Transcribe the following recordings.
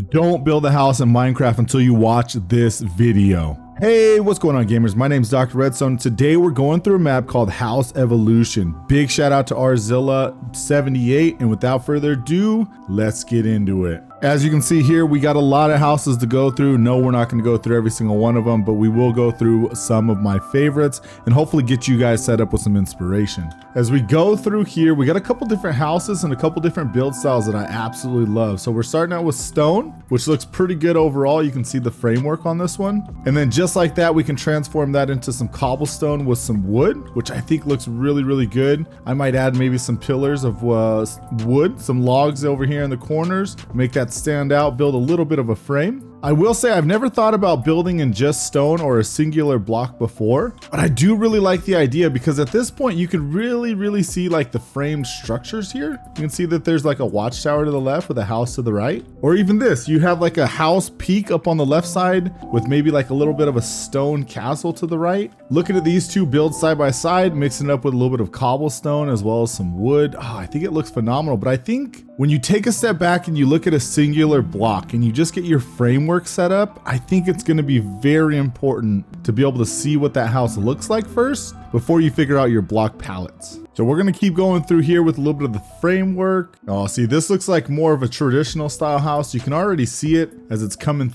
Don't build a house in Minecraft until you watch this video. Hey, what's going on, gamers? My name is Dr. Redstone. Today we're going through a map called House Evolution. Big shout out to Arzilla78, and without further ado, let's get into it. As you can see here, we got a lot of houses to go through. No, we're not going to go through every single one of them, but we will go through some of my favorites and hopefully get you guys set up with some inspiration. As we go through here, we got a couple different houses and a couple different build styles that I absolutely love. So we're starting out with stone, which looks pretty good overall. You can see the framework on this one. And then just like that, we can transform that into some cobblestone with some wood, which I think looks really, really good. I might add maybe some pillars of wood, some logs over here in the corners, make that stand out, build a little bit of a frame. I will say I've never thought about building in just stone or a singular block before, but I do really like the idea because at this point you can really see like the framed structures here. You can see that there's like a watchtower to the left with a house to the right, or even this, you have like a house peak up on the left side with maybe like a little bit of a stone castle to the right. Looking at these two builds side by side, mixing it up with a little bit of cobblestone as well as some wood. Oh, I think it looks phenomenal, but I think when you take a step back and you look at a singular block and you just get your framework set up, I think it's going to be very important to be able to see what that house looks like first before you figure out your block pallets. So we're going to keep going through here with a little bit of the framework. Oh, see, this looks like more of a traditional style house. You can already see it as it's coming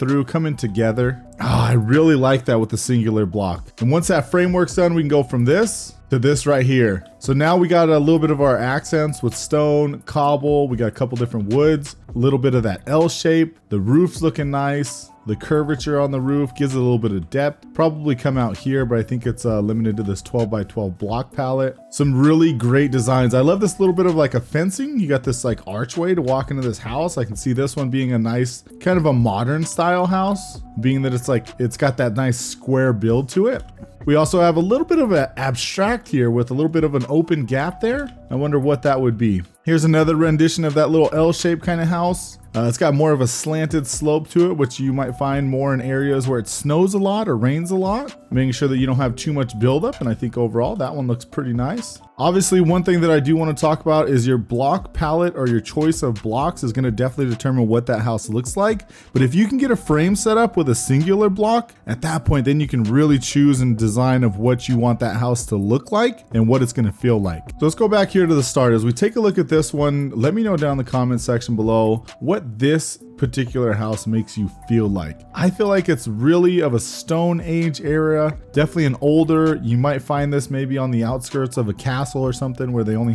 together. Oh, I really like that with the singular block. And once that framework's done, we can go from this to this right here. So now we got a little bit of our accents with stone, cobble. We got a couple different woods, a little bit of that L shape. The roof's looking nice. The curvature on the roof gives it a little bit of depth. Probably come out here, but I think it's limited to this 12 by 12 block palette. Some really great designs. I love this little bit of like a fencing. You got this like archway to walk into this house. I can see this one being a nice kind of a modern style house, being that it's got that nice square build to it. We also have a little bit of an abstract here with a little bit of an open gap there. I wonder what that would be. Here's another rendition of that little L-shaped kind of house. It's got more of a slanted slope to it, which you might find more in areas where it snows a lot or rains a lot, making sure that you don't have too much buildup. And I think overall that one looks pretty nice. Obviously, one thing that I do want to talk about is your block palette or your choice of blocks is going to definitely determine what that house looks like. But if you can get a frame set up with a singular block, at that point, then you can really choose and design of what you want that house to look like and what it's going to feel like. So let's go back here to the start. As we take a look at this one, let me know down in the comment section below what this particular house makes you feel like. I feel like it's really of a Stone Age era, definitely an older. You might find this maybe on the outskirts of a castle or something where they only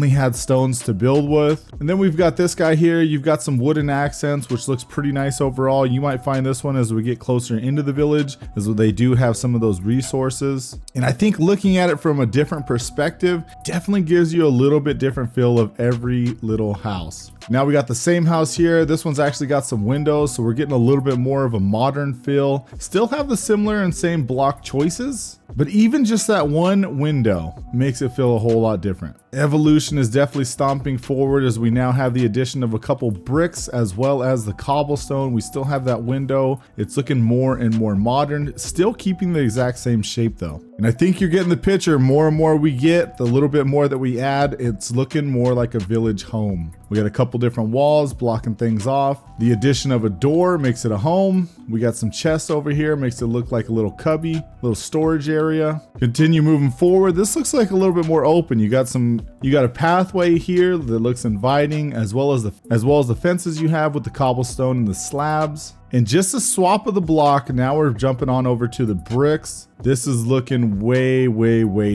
had stones to build with. And then we've got this guy here. You've got some wooden accents, which looks pretty nice overall. You might find this one as we get closer into the village, as they do have some of those resources. And I think looking at it from a different perspective definitely gives you a little bit different feel of every little house. Now we got the same house here. This one's actually got some windows, so we're getting a little bit more of a modern feel. Still have the similar and same block choices, but even just that one window makes it feel a whole lot different. Evolution is definitely stomping forward as we now have the addition of a couple bricks as well as the cobblestone. We still have that window. It's looking more and more modern, still keeping the exact same shape though. And I think you're getting the picture. More and more we get, the little bit more that we add, it's looking more like a village home. We got a couple different walls blocking things off. The addition of a door makes it a home. We got some chests over here, makes it look like a little cubby, little storage area. Continue moving forward. This looks like a little bit more open. You got a pathway here that looks inviting, as well as the fences you have with the cobblestone and the slabs. And just a swap of the block, now we're jumping on over to the bricks. This is looking way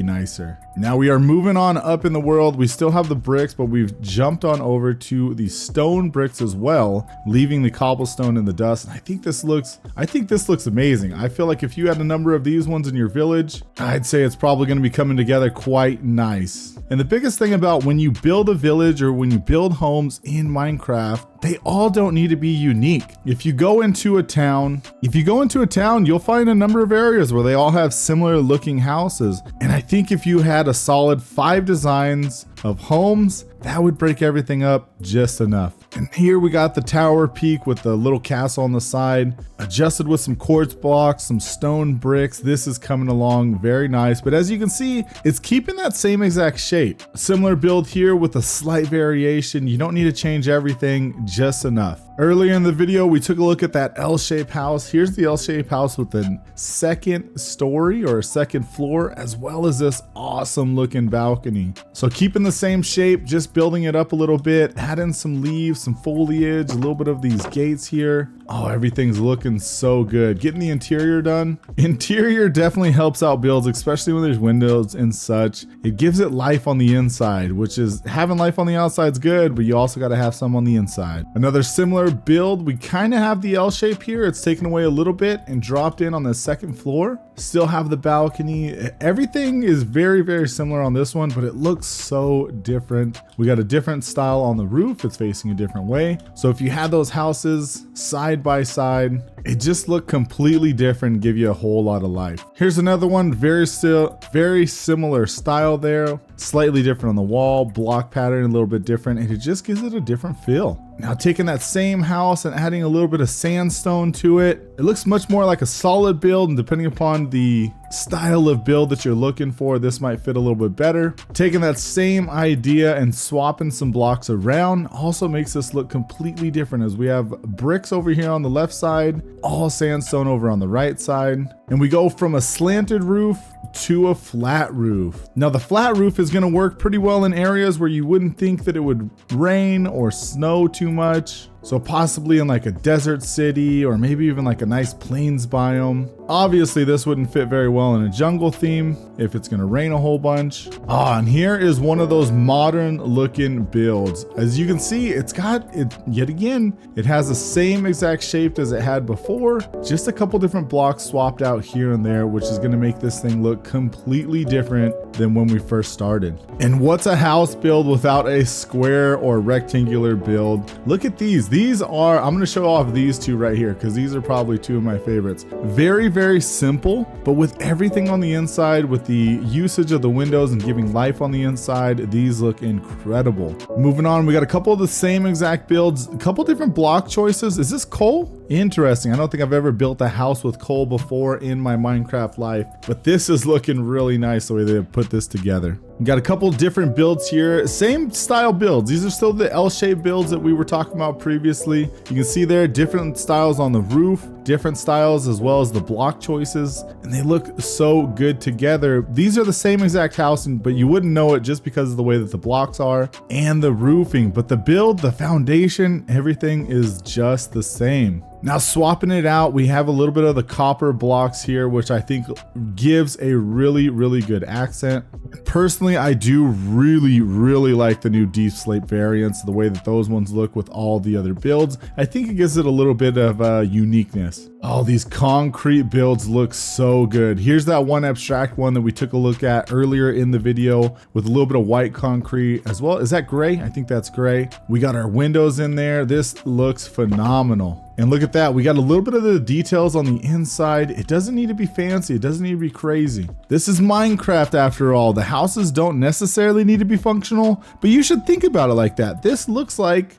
nicer. Now we are moving on up in the world. We still have the bricks, but we've jumped on over to the stone bricks as well, leaving the cobblestone in the dust. And I think this looks amazing. I feel like if you had a number of these ones in your village, I'd say it's probably going to be coming together quite nice. And the biggest thing about when you build a village or when you build homes in Minecraft, they all don't need to be unique. If you go into a town, you'll find a number of areas where they all have similar looking houses. And I think if you had a solid 5 designs of homes, that would break everything up just enough. And here we got the tower peak with the little castle on the side, adjusted with some quartz blocks, some stone bricks. This is coming along very nice, but as you can see, it's keeping that same exact shape. Similar build here with a slight variation. You don't need to change everything, just enough. Earlier in the video, we took a look at that L-shaped house. Here's the L-shaped house with a second story or a second floor, as well as this awesome looking balcony. So keeping the same shape, just building it up a little bit, add in some leaves, some foliage, a little bit of these gates here. Oh, everything's looking so good. Getting the interior done. Interior definitely helps out builds, especially when there's windows and such. It gives it life on the inside, which is having life on the outside is good, but you also got to have some on the inside. Another similar build, we kind of have the L shape here. It's taken away a little bit and dropped in on the second floor. Still have the balcony. Everything is very, very similar on this one, but it looks so different. We got a different style on the roof. It's facing a different way. So if you had those houses side by side, it just looked completely different and give you a whole lot of life. Here's another one, very similar style there, slightly different on the wall, block pattern a little bit different, and it just gives it a different feel. Now taking that same house and adding a little bit of sandstone to it, it looks much more like a solid build, and depending upon the style of build that you're looking for, this might fit a little bit better. Taking that same idea and swapping some blocks around also makes this look completely different, as we have bricks over here on the left side, all sandstone over on the right side, and we go from a slanted roof to a flat roof. Now the flat roof is going to work pretty well in areas where you wouldn't think that it would rain or snow too much. So possibly in like a desert city, or maybe even like a nice plains biome. Obviously this wouldn't fit very well in a jungle theme if it's gonna rain a whole bunch. And here is one of those modern looking builds. As you can see, it's got it yet again. It has the same exact shape as it had before, just a couple different blocks swapped out here and there, which is gonna make this thing look completely different than when we first started. And what's a house build without a square or rectangular build? Look at these. These are, I'm gonna show off these two right here because these are probably two of my favorites. Very, very simple, but with everything on the inside, with the usage of the windows and giving life on the inside, these look incredible. Moving on, we got a couple of the same exact builds, a couple different block choices. Is this coal? Interesting. I don't think I've ever built a house with coal before in my Minecraft life, but this is looking really nice the way they put this together. We got a couple different builds here, same style builds. These are still the L-shaped builds that we were talking about previously. You can see there different styles on the roof, different styles as well as the block choices, and they look so good together. These are the same exact house, but you wouldn't know it just because of the way that the blocks are and the roofing, but the build, the foundation, everything is just the same. Now swapping it out, we have a little bit of the copper blocks here, which I think gives a really, really good accent. Personally, I do really like the new deep slate variants, the way that those ones look with all the other builds. I think it gives it a little bit of uniqueness. Oh, these concrete builds look so good. Here's that one abstract one that we took a look at earlier in the video with a little bit of white concrete as well. Is that gray? I think that's gray. We got our windows in there. This looks phenomenal. And look at that, we got a little bit of the details on the inside. It doesn't need to be fancy, it doesn't need to be crazy. This is Minecraft after all. The houses don't necessarily need to be functional, but you should think about it like that. This looks like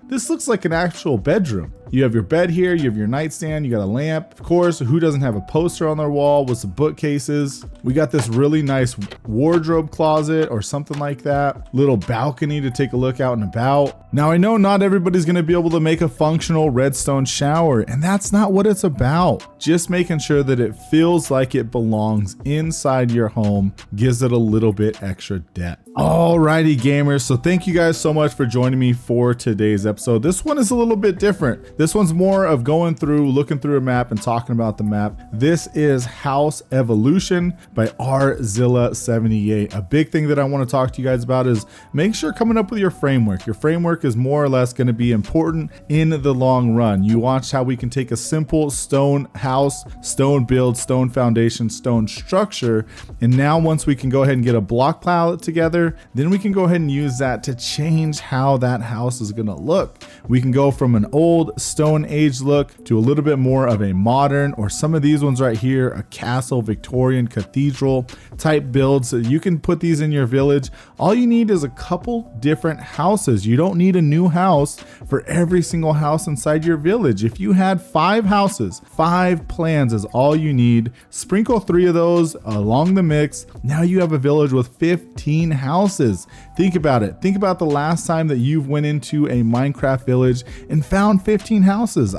an actual bedroom. You have your bed here, you have your nightstand, you got a lamp. Of course, who doesn't have a poster on their wall with some bookcases? We got this really nice wardrobe closet or something like that. Little balcony to take a look out and about. Now I know not everybody's gonna be able to make a functional redstone shower, and that's not what it's about. Just making sure that it feels like it belongs inside your home gives it a little bit extra depth. Alrighty gamers, so thank you guys so much for joining me for today's episode. This one is a little bit different. This one's more of going through, looking through a map and talking about the map. This is House Evolution by Rzilla78. A big thing that I want to talk to you guys about is make sure coming up with your framework. Your framework is more or less going to be important in the long run. You watch how we can take a simple stone house, stone build, stone foundation, stone structure, and now once we can go ahead and get a block palette together, then we can go ahead and use that to change how that house is going to look. We can go from an old Stone Age look to a little bit more of a modern, or some of these ones right here, a castle, Victorian, cathedral type builds. So you can put these in your village. All you need is a couple different houses. You don't need a new house for every single house inside your village. If you had 5 houses, 5 plans is all you need. Sprinkle 3 of those along the mix. Now you have a village with 15 houses. Think about it. Think about the last time that you've went into a Minecraft village and found 15 15 houses.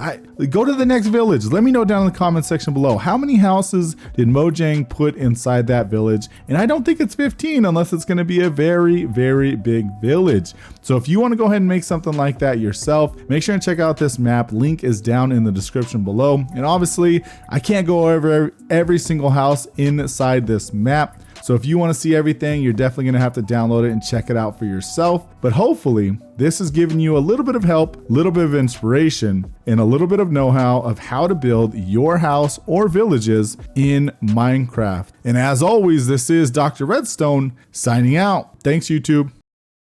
Go to the next village. Let me know down in the comment section below. How many houses did Mojang put inside that village? And I don't think it's 15 unless it's going to be a very, very big village. So if you want to go ahead and make something like that yourself, make sure and check out this map. Link is down in the description below. And obviously, I can't go over every single house inside this map. So if you want to see everything, you're definitely going to have to download it and check it out for yourself. But hopefully this has given you a little bit of help, a little bit of inspiration, and a little bit of know-how of how to build your house or villages in Minecraft. And as always, this is Dr. Redstone signing out. Thanks, YouTube.